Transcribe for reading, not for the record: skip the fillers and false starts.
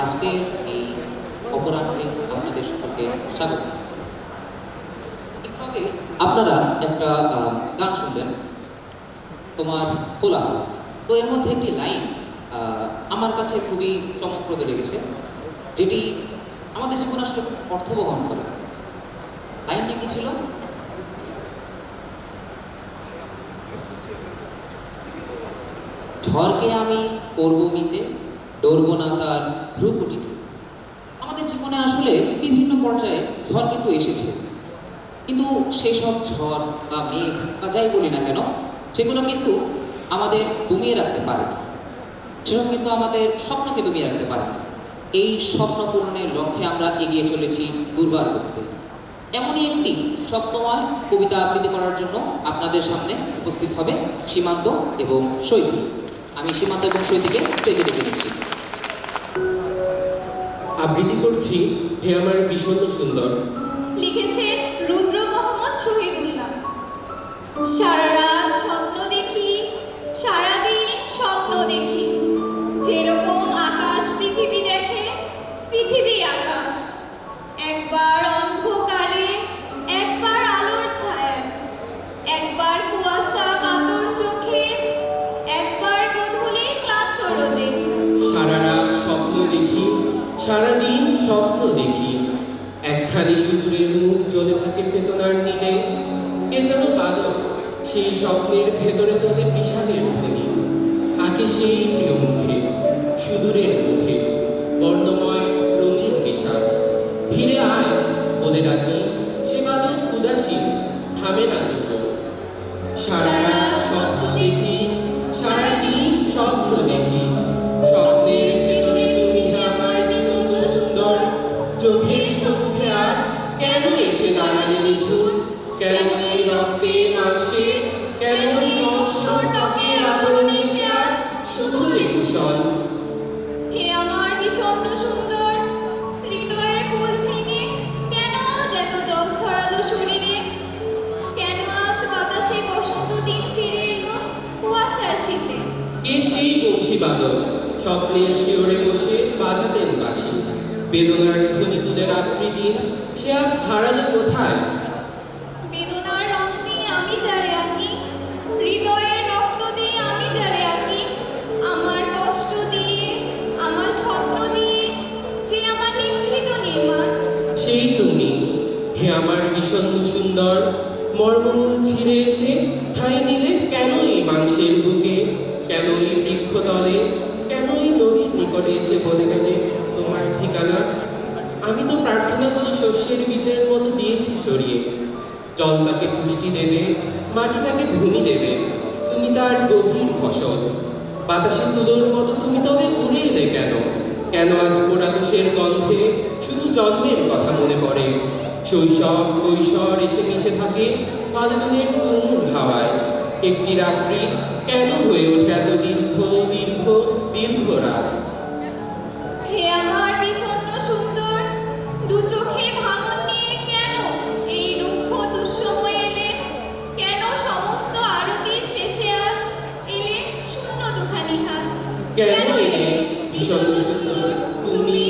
আজকে এই অপরাহ্নে আপনাদের সকলকে স্বাগত। একটু আগে আপনারা একটা গান শুনলেন, তোমার কোলাহল। তো এর মধ্যে একটি লাইন আমার কাছে খুবই চমকপ্রদ লেগেছে, যেটি আমাদের জীবনে আসলে অর্থ বহন করে। লাইনটি কি ছিল? ঝড়কে আমি করব মিতে, ডরব না তার ভ্রুকুটিতে। আমাদের জীবনে আসলে বিভিন্ন পর্যায়ে ঝড় কিন্তু এসেছে, কিন্তু সেই সব ঝড় বা মেঘ বা যাই বলি না কেন, সেগুলো কিন্তু আমাদের দমিয়ে রাখতে পারেনি। সেসব কিন্তু আমাদের স্বপ্নকে দমিয়ে রাখতে পারেনি। এই স্বপ্ন পূরণের লক্ষ্যে আমরা এগিয়ে চলেছি দুর্বার গতিতে। এমনই একটি স্বপ্নময় কবিতা আবৃত্তি করার জন্য আপনাদের সামনে উপস্থিত হবে সীমান্ত এবং শৈতী। আমি সীমান্ত এবং শৈতীকে স্টেজে ডেকে নিচ্ছি। আবৃত্তি করছি হে আমার বিষণ্ণ সুন্দর। লিখেছেন রুদ্র মোহাম্মদ শহীদুল্লাহ। সারা রাত স্বপ্ন দেখি, সারাদিন স্বপ্ন দেখি, যেরকম আকাশ পৃথিবী দেখে, পৃথিবী আকাশ। একবার অন্ধকারে, একবার আলোর ছায়ায়, একবার কুয়াশা কাতর চোখে, একবার গধূলি ক্লান্ত রোদে। সারা রাত স্বপ্ন দেখি, সারাদিন স্বপ্ন দেখি, একখানি সুদূরের মুখ জ্বলে থাকে চেতনার নীলে। এ যেন বাদল, সেই স্বপ্নের ভেতরে তোলে বিষাদের ধ্বনি। আঁকে সেই প্রিয় মুখে, সুদূরের মুখে বর্ণময় রঙিন বিষাদ। ফিরে আয় বলে ডাকি, সে বাদল উদাসী, থামে না তবু। সারা রাত স্বপ্ন দেখি, সারাদিন স্বপ্ন দেখি, স্বপ্নের ভেতরে তুমি আমার বিষণ্ণ সুন্দর। চোখের সম্মুখে আজ কেন এসে দাঁড়ালে নিঠুর? কেন এই রক্তে মাংসে, কেন এই নশ্বর ত্বকের আবরণে এসে আজ শুধু লেকুশন? হে আমার বিষণ্ণ সুন্দর, হৃদয়ের কুল ভেঙে কেন আজ এত জল ছড়ালো শরীরে? কেন আজ বাতাসে বসন্ত দিন ফিরে এলো কুয়াশার শীতে? কে সেই বংশী বাদল স্বপ্নের শিওরে বসে বাজাতেন বাঁশি? বেদনার ধ্বনি তুলে রাত্রি দিন সে আজ হারালো কোথায়? বেদনার রং দিয়ে আমি যারে আঁকি, হৃদয়ের রক্ত দিয়ে আমি যারে আঁকি, আমার কষ্ট দিয়ে, আমার স্বপ্ন দিয়ে, যে আমার নিভৃত নির্মাণ। সেই তুমি হে আমার বিষণ্ণ সুন্দর, মর্মমূল ছিঁড়ে এসে ঠাঁই নিলে কেন এই মাংসের বুকে? কেন এই বৃক্ষতলে, কেন এই নদীর নিকটে এসে বলে গেলে তোমার ঠিকানা? আমি তো প্রার্থনাগুলো শস্যের বীজের মতো দিয়েছি ছড়িয়ে। জল তাকে পুষ্টি দেবে, মাটি তাকে ভূমি দেবে, তুমি তার গভীর ফসল। বাতাসে তুলোর মতো তুমি তবে উড়ে এলে কেন? কেন আজ পোড়া তুষের গন্ধে শুধু জন্মের কথা মনে পড়ে? শৈশব কৈশোর এসে মিশে থাকে ফাল্গুনের তুমুল হাওয়ায়। একটি রাত্রি কেন হয়ে ওঠে এত দীর্ঘ দীর্ঘ দীর্ঘ রাত? হে আমার বিষণ্ণ সুন্দর, দু চোখে ভাঙন নিয়ে কেন এই রুক্ষ দুঃসময় এলে? কেন সমস্ত আরতির শেষে আজ এলে শূন্য দুখানি হাত? কেন এলে বিষণ্ণ সুন্দর তুমি?